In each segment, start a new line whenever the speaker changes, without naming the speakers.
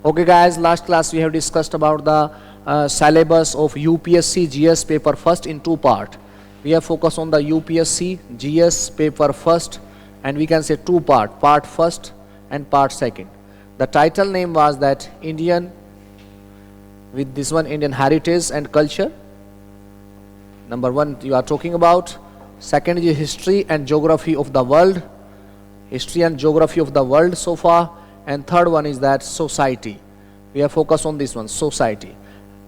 Okay guys, last class we have discussed about the syllabus of UPSC GS paper first in two part. We have focused on the UPSC GS paper first, and we can say two part first and part second. The title name was that Indian, with this one, Indian heritage and culture. Number one you are talking about. Second is history and geography of the world. History and geography of the world so far. And third one is that society. We have focused on this one, society.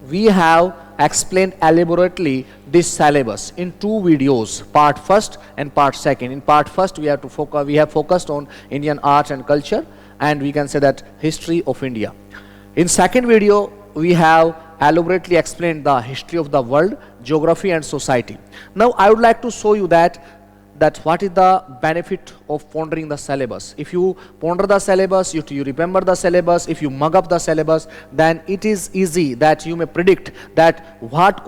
We have explained elaborately this syllabus in two videos, part first and part second. In part first we have focused on Indian art and culture, and we can say that history of India. In second video we have elaborately explained the history of the world, geography and society. Now I would like to show you that what is the benefit of pondering the syllabus. If you ponder the syllabus, you remember the syllabus, if you mug up the syllabus, then it is easy that you may predict that what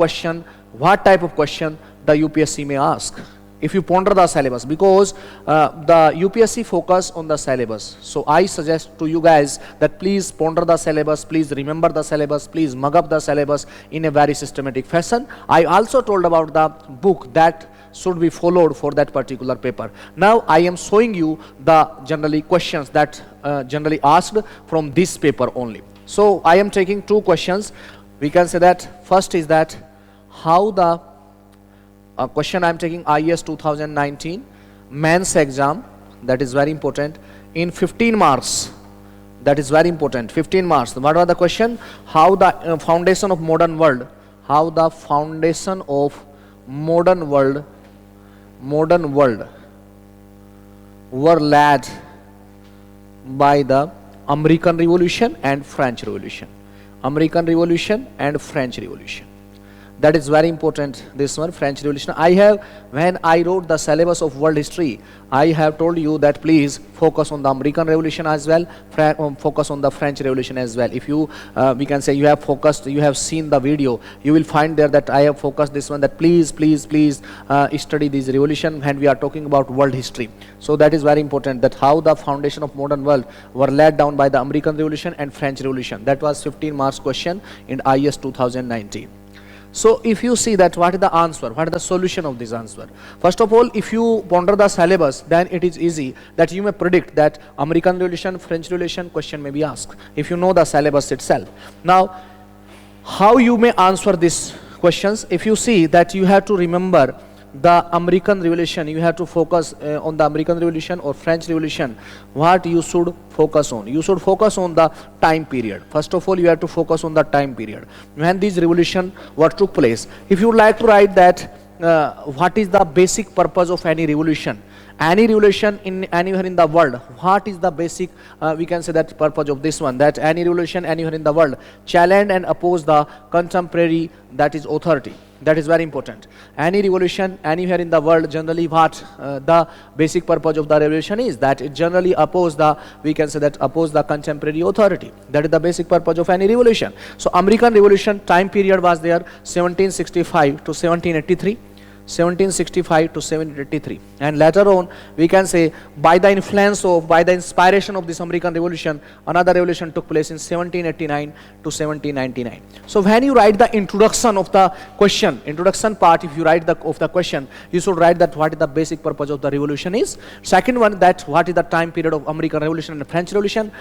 type of question the UPSC may ask. If you ponder the syllabus, because the UPSC focus on the syllabus. So I suggest to you guys that please ponder the syllabus, please remember the syllabus, please mug up the syllabus in a very systematic fashion. I also told about the book that should be followed for that particular paper. Now I am showing you the generally questions that generally asked from this paper only. So I am taking two questions. We can say that first is that how the question I am taking IAS 2019 mains exam, that is very important, in 15 marks. That is very important, 15 marks. What was the question? How the foundation of modern world, how the foundation of modern world were laid by the American Revolution and French Revolution. American Revolution and French Revolution. That is very important, this one, French Revolution. When I wrote the syllabus of world history, I have told you that please focus on the American Revolution as well, focus on the French Revolution as well. If you, we can say you have seen the video, you will find there that I have focused this one, that please study this revolution when we are talking about world history. So that is very important, that how the foundation of modern world were laid down by the American Revolution and French Revolution. That was 15 marks question in IAS 2019. So if you see that what is the answer, what is the solution of this answer? First of all, if you ponder the syllabus, then it is easy that you may predict that American Revolution, French Revolution question may be asked, if you know the syllabus itself. Now, how you may answer these questions? If you see that you have to remember the American Revolution, you have to focus on the American Revolution or French Revolution. What you should focus on? You should focus on the time period. First of all, you have to focus on the time period when these revolution took place. If you would like to write that what is the basic purpose of any revolution in anywhere in the world, what is the basic we can say that purpose of this one, that any revolution anywhere in the world challenge and oppose the contemporary, that is authority. That is very important. Any revolution anywhere in the world, generally what the basic purpose of the revolution is, that it generally oppose the, we can say that oppose the contemporary authority. That is the basic purpose of any revolution. So American Revolution time period was there 1765 to 1783. 1765 to 1783, and later on we can say by the inspiration of this American Revolution, another revolution took place in 1789 to 1799. So when you write the introduction of the question, introduction part, if you write of the question, you should write that what is the basic purpose of the revolution is. Second one, that what is the time period of American Revolution and French Revolution.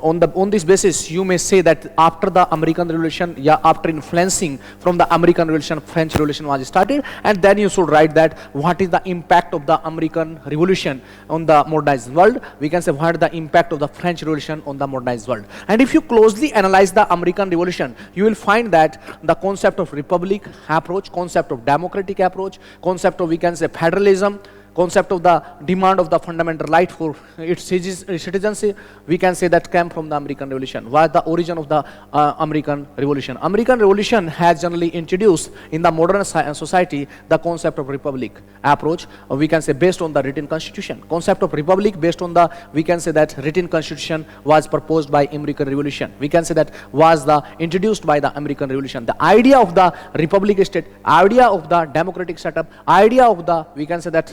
On this basis you may say that after the American Revolution, after influencing from the American Revolution, French Revolution was started, and then you should write that what is the impact of the American Revolution on the modernized world. We can say what is the impact of the French Revolution on the modernized world. And if you closely analyze the American Revolution, you will find that the concept of republic approach, concept of democratic approach, concept of, we can say, federalism, concept of the demand of the fundamental right for its citizenship, we can say that came from the American Revolution. Was the origin of the American Revolution. American Revolution has generally introduced in the modern society the concept of republic approach, we can say based on the written constitution. Concept of republic based on the, we can say that written constitution was proposed by American Revolution. We can say that was the introduced by the American Revolution. The idea of the republic state, idea of the democratic setup, idea of the, we can say that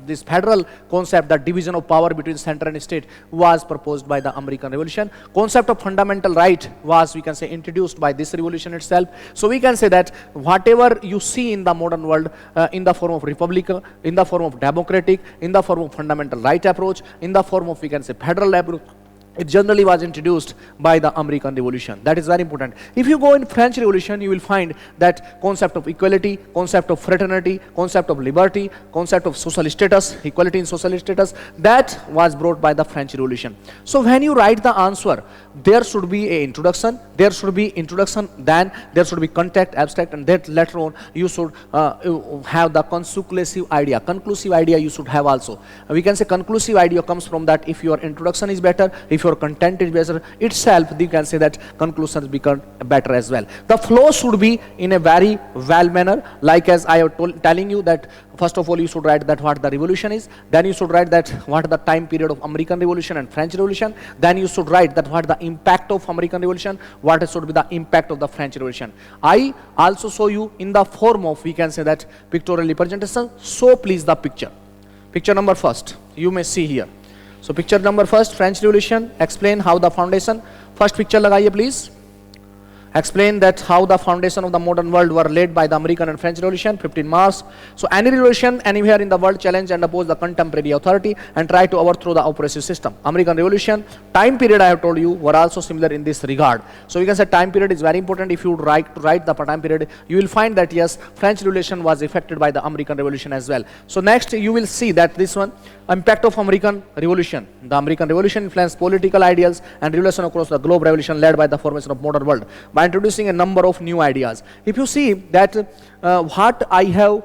this federal concept, the division of power between center and state, was proposed by the American Revolution. Concept of fundamental right was, we can say, introduced by this revolution itself. So we can say that whatever you see in the modern world in the form of republic, in the form of democratic, in the form of fundamental right approach, in the form of, we can say, federal approach, it generally was introduced by the American Revolution. That is very important. If you go in French Revolution, you will find that concept of equality, concept of fraternity, concept of liberty, concept of social status, equality in social status, that was brought by the French Revolution. So when you write the answer, there should be an introduction, then there should be context, abstract, and that later on you should have the conclusive idea you should have also. We can say conclusive idea comes from that if your introduction is better, if your content is better itself, you can say that conclusions become better as well. The flow should be in a very well manner, like as I am telling you that first of all you should write that what the revolution is, then you should write that what the time period of American Revolution and French Revolution, then you should write that what the impact of American Revolution, what should be the impact of the French Revolution. I also show you in the form of, we can say that, pictorial representation. So please the picture. Picture number first, you may see here. So picture number first, French Revolution, explain how the foundation. First picture lagaiye please. Explain that how the foundation of the modern world were laid by the American and French Revolution, 15 March. So any revolution anywhere in the world challenge and oppose the contemporary authority and try to overthrow the oppressive system. American Revolution, time period I have told you were also similar in this regard. So we can say time period is very important. If you write the time period, you will find that yes, French Revolution was affected by the American Revolution as well. So next you will see that this one, impact of American Revolution. The American Revolution influenced political ideals and revolution across the globe, revolution led by the formation of modern world by introducing a number of new ideas. If you see that what I have,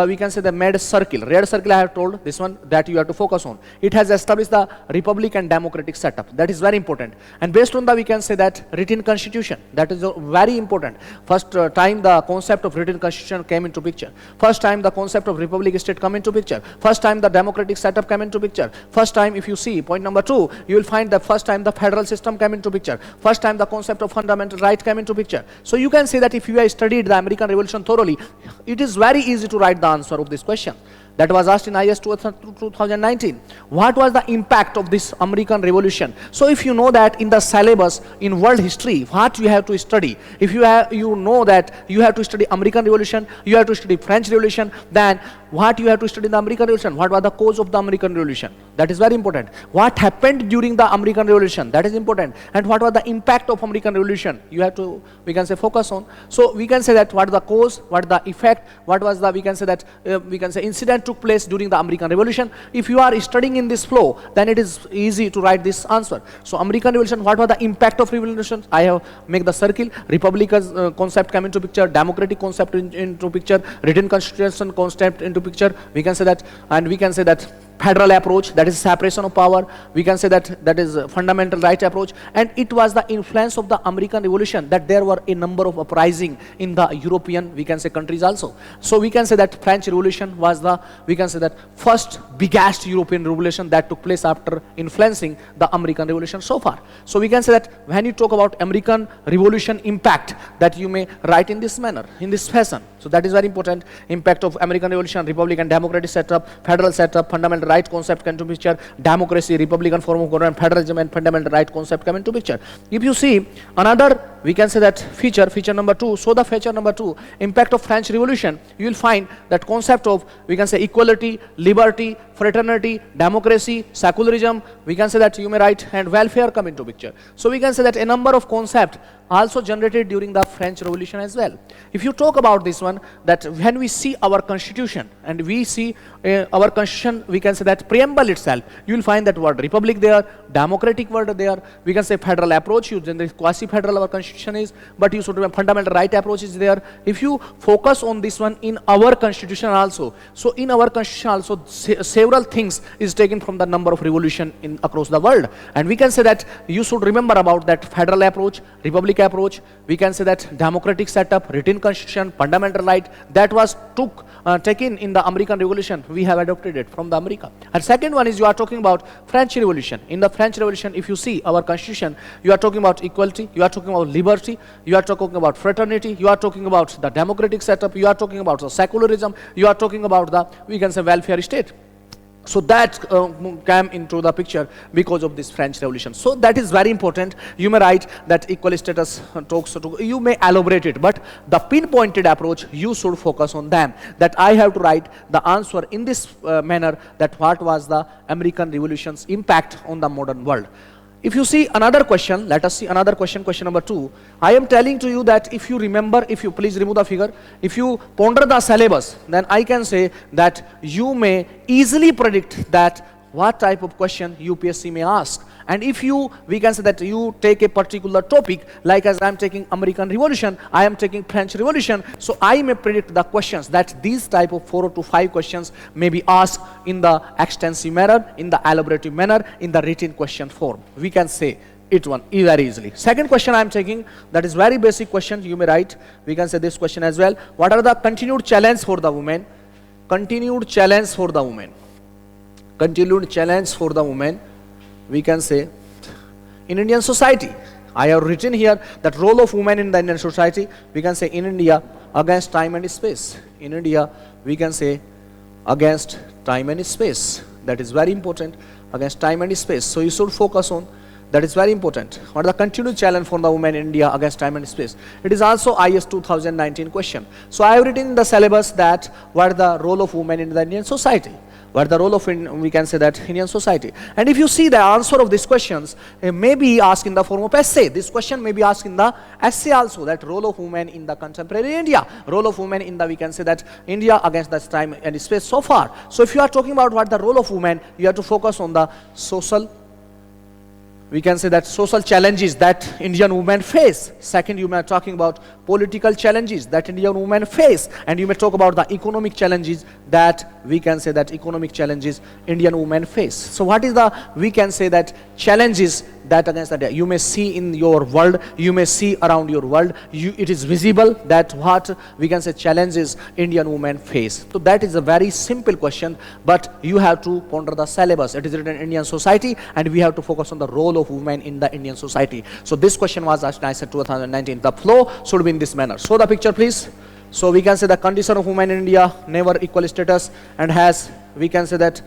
we can say the made circle, red circle I have told, this one that you have to focus on. It has established the republic and democratic setup. That is very important. And based on the, we can say that written constitution, that is very important. First time the concept of written constitution came into picture. First time the concept of republic state come into picture. First time the democratic setup came into picture. First time, if you see point number 2, you will find the first time the federal system came into picture. First time the concept of fundamental right came into picture. So you can say that if you have studied the American Revolution thoroughly, it is very easy to write the answer of this question that was asked in IAS 2019. What was the impact of this American Revolution? So if you know that in the syllabus in world history, what you have to study, if you know that you have to study American Revolution, you have to study French Revolution, then what you have to study in the American Revolution? What was the cause of the American Revolution? That is very important. What happened during the American Revolution? That is important. And what was the impact of American Revolution? You have to, we can say, focus on. So we can say that what the cause, what the effect, what was the, we can say that, incident took place during the American Revolution. If you are studying in this flow, then it is easy to write this answer. So American Revolution, what was the impact of revolution? I have make the circle. Republican concept come into picture, democratic concept into picture, written constitution concept into picture. We can say that, and we can say that federal approach, that is separation of power. We can say that that is fundamental right approach. And it was the influence of the American Revolution that there were a number of uprising in the European, we can say, countries also. So we can say that French Revolution was the, we can say that, first biggest European revolution that took place after influencing the American Revolution so far. So we can say that when you talk about American Revolution impact, that you may write in this manner, in this fashion. So that is very important. Impact of American Revolution, republic and democratic setup, federal setup, fundamental right concept come into picture, democracy, republican form of government, federalism, and fundamental right concept come into picture. If you see another, we can say that feature number 2, so the feature number 2, impact of French Revolution, you will find that concept of, we can say, equality, liberty, fraternity, democracy, secularism, we can say that you may write, and welfare come into picture. So we can say that a number of concepts also generated during the French Revolution as well. If you talk about this one, that when we see our constitution and we see our constitution, we can say that preamble itself, you will find that word republic there, democratic word there, we can say federal approach, you generally quasi-federal our constitution is, but you should remember fundamental right approach is there. If you focus on this one in our constitution also, so in our constitution also several things is taken from the number of revolution in across the world, and we can say that you should remember about that federal approach, republic approach, we can say that democratic setup, written constitution, fundamental right, that was taken in the American Revolution. We have adopted it from the America. And second one is you are talking about French Revolution. In the French Revolution, if you see our constitution, you are talking about equality, you are talking about liberty, you are talking about fraternity, you are talking about the democratic setup, you are talking about the secularism, you are talking about the, we can say, welfare state. So that came into the picture because of this French Revolution. So that is very important. You may write that equal status talks to, you may elaborate it, but the pinpointed approach, you should focus on them. That I have to write the answer in this manner, that what was the American Revolution's impact on the modern world. If you see another question, let us see another question, question number 2. I am telling to you that if you remember, if you please remove the figure, if you ponder the syllabus, then I can say that you may easily predict that what type of question UPSC may ask. And if you, we can say that you take a particular topic, like as I am taking American Revolution, I am taking French Revolution, so I may predict the questions, that these type of 4 to 5 questions may be asked in the extensive manner, in the elaborative manner, in the written question form. We can say it one very easily. Second question I am taking, that is very basic question, you may write, we can say this question as well. What are the continued challenge for the women? Continued challenge for the women. Continued challenge for the women, we can say, in Indian society. I have written here that role of women in the Indian society, we can say in India against time and space. In India, we can say against time and space. That is very important, against time and space. So you should focus on, that is very important. What are the continued challenge for the women in India against time and space? It is also IAS 2019 question. So I have written in the syllabus that what is the role of women in the Indian society. What is the role of, we can say that, Indian society. And if you see the answer of these questions, it may be asked in the form of essay. This question may be asked in the essay also, that role of women in the contemporary India. Role of women in the, we can say that, India against this time and space so far. So if you are talking about what the role of women, you have to focus on the social, we can say that, social challenges that Indian women face. Second, you may be talking about political challenges that Indian women face, and you may talk about the economic challenges that, we can say that, economic challenges Indian women face. So what is the, we can say that, challenges that against that you may see in your world, you may see around your world, it is visible that what, we can say, challenges Indian women face. So that is a very simple question, but you have to ponder the syllabus. It is written in Indian society, and we have to focus on the role of women in the Indian society. So this question was asked in 2019. The flow should be in this manner. Show the picture, please. So we can say the condition of women in India, never equal status, and has, we can say that,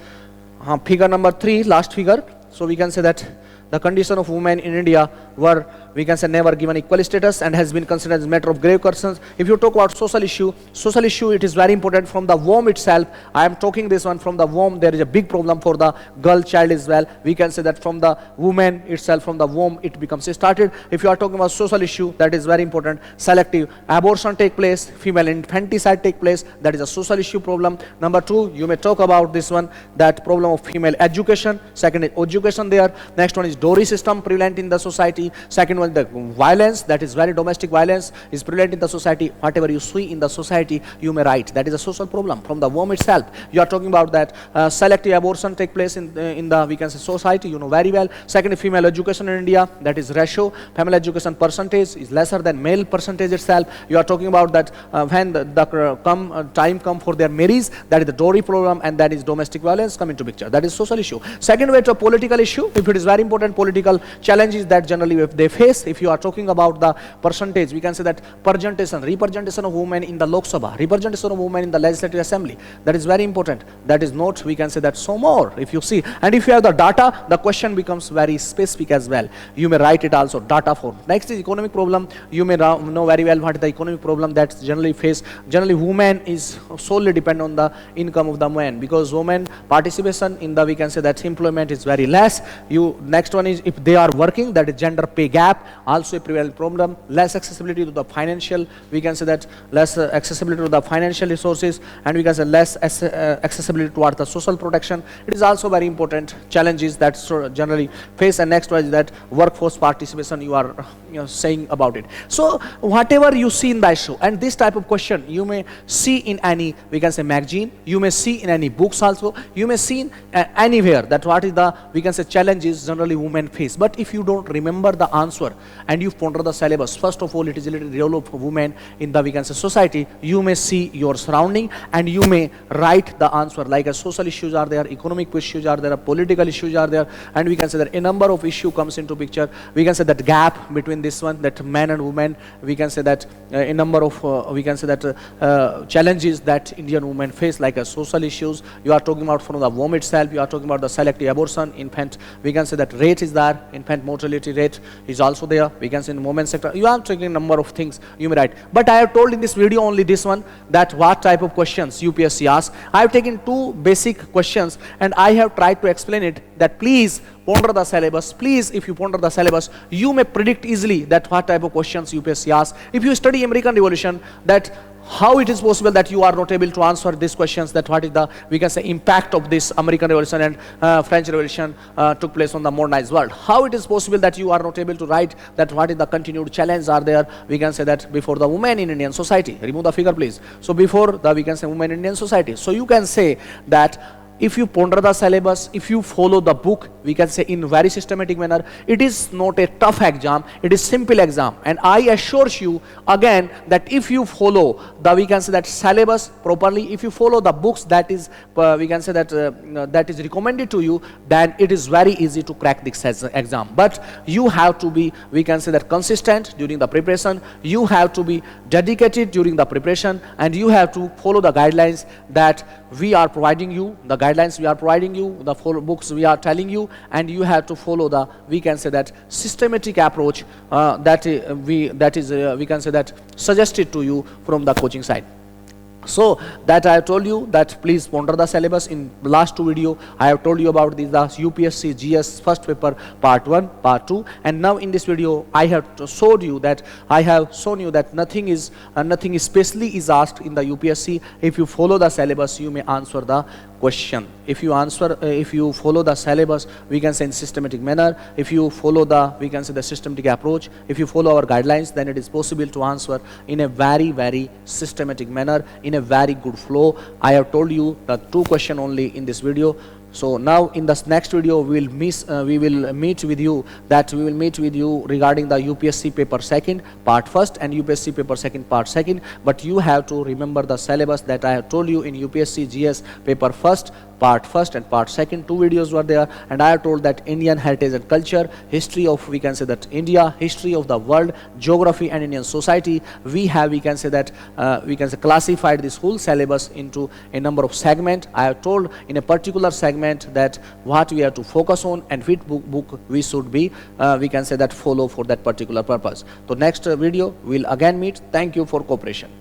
figure number 3, last figure. So we can say that the condition of women in India were, we can say, never given equal status and has been considered as a matter of grave concerns. If you talk about social issue, it is very important from the womb itself. I am talking this one from the womb. There is a big problem for the girl child as well. We can say that from the woman itself, from the womb, it becomes started. If you are talking about social issue, that is very important. Selective abortion take place, female infanticide take place. That is a social issue problem. Number 2, you may talk about this one, that problem of female education. Second is education there. Next one is dowry system prevalent in the society. Second one, the violence, that is very domestic violence is prevalent in the society. Whatever you see in the society, you may write. That is a social problem from the womb itself. You are talking about that selective abortion take place in the, we can say, society, you know very well. Second, female education in India, that is ratio. Female education percentage is lesser than male percentage itself. You are talking about that when the time come for their marriage, that is the dowry problem, and that is domestic violence come into picture. That is social issue. Second way to political issue, if it is very important, political challenges that generally if they face. If you are talking about the percentage, we can say that representation of women in the Lok Sabha, representation of women in the Legislative Assembly, that is very important. That is not, we can say that, so more if you see. And if you have the data, the question becomes very specific as well. You may write it also, data form. Next is economic problem. You may know very well what is the economic problem that generally face. Generally women is solely depend on the income of the men, because women participation in the, we can say that, employment is very less. Next one is if they are working, that is gender pay gap, also a prevalent problem. Less accessibility to the financial, we can say that, less accessibility to the financial resources, and we can say less accessibility towards the social protection. It is also very important challenges that generally face. And next one is that workforce participation, you are saying about it. So whatever you see in the issue, and this type of question you may see in any, we can say, magazine, you may see in any books also, you may see in anywhere, that what is the, we can say, challenges generally women face. But if you don't remember the answer, answer and you ponder the syllabus, first of all it is related to the role of women in the, we can say, society. You may see your surrounding and you may write the answer, like social issues are there, economic issues are there, political issues are there, and we can say that a number of issue comes into picture. We can say that gap between this one, that men and women, we can say that a number of we can say that challenges that Indian women face, like social issues. You are talking about from the womb itself, you are talking about the selective abortion, infant, we can say that rate is there, infant mortality rate is also there, we can say in the women sector. You are taking a number of things you may write, but I have told in this video only this one, that what type of questions UPSC asks. I have taken two basic questions and I have tried to explain it, that please ponder the syllabus. Please, if you ponder the syllabus, you may predict easily that what type of questions UPSC asks. If you study American Revolution, that how it is possible that you are not able to answer these questions, that what is the, we can say, impact of this American Revolution and French Revolution took place on the modernized world. How it is possible that you are not able to write that what is the continued challenge are there, we can say that before the women in Indian society. Remove the figure please. So before the, we can say, women in Indian society. So you can say that if you ponder the syllabus, if you follow the book, we can say in very systematic manner, it is not a tough exam, it is simple exam. And I assure you again that if you follow the, we can say that syllabus properly, if you follow the books that is, we can say that that is recommended to you, then it is very easy to crack this exam. But you have to be, we can say that, consistent during the preparation, you have to be dedicated during the preparation, and you have to follow the guidelines that we are providing you, the guidelines we are providing you, the books we are telling you, and you have to follow the, we can say that, systematic approach that we can say that suggested to you from the coaching side. So that I have told you that please ponder the syllabus. In last two video I have told you about the UPSC GS first paper part 1, part 2, and now in this video I have showed you that nothing is specially is asked in the UPSC. If you follow the syllabus, you may answer the question. If you follow the syllabus, we can say in systematic manner, if you follow the, we can say, the systematic approach, if you follow our guidelines, then it is possible to answer in a very, very systematic manner, in a very good flow. I have told you the two questions only in this video. So now in this next video we will meet with you regarding the UPSC paper second part first and UPSC paper second part second. But you have to remember the syllabus that I have told you in UPSC GS paper first, part first and part second. Two videos were there, and I have told that Indian heritage and culture, history of, we can say that, India, history of the world, geography and Indian society. We have, we can say that, classified this whole syllabus into a number of segments. I have told in a particular segment that what we have to focus on and which book we should be, we can say that, follow for that particular purpose. So next video we'll again meet. Thank you for cooperation.